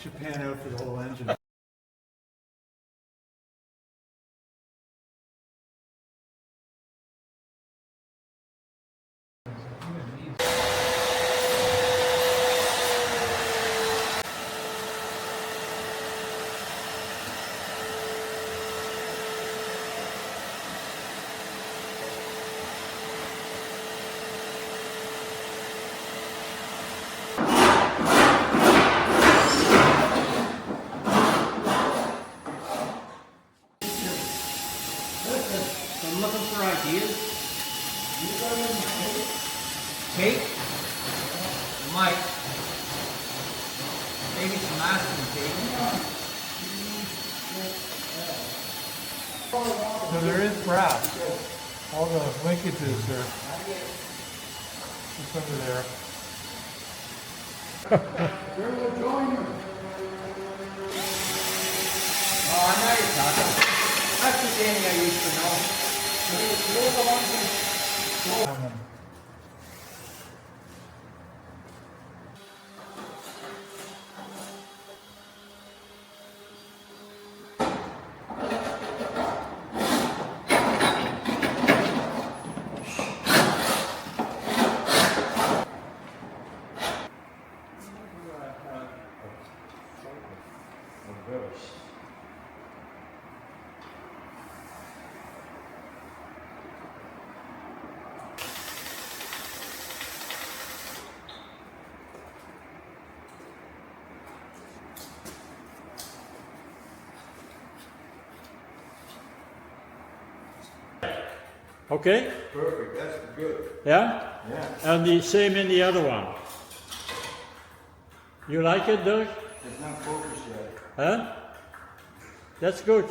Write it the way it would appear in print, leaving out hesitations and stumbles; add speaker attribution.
Speaker 1: should pan out for the whole engine.
Speaker 2: I'm looking for ideas. Tape? Might. Maybe some masking tape.
Speaker 1: So there is brass. All the linkages are just under there.
Speaker 2: Oh, I know you're talking. That's the Danny I used to know.
Speaker 3: Okay?
Speaker 4: Perfect, that's good.
Speaker 3: Yeah?
Speaker 4: Yeah.
Speaker 3: And the same in the other one. You like it, Dirk?
Speaker 4: It's not focused yet.
Speaker 3: Huh? That's good.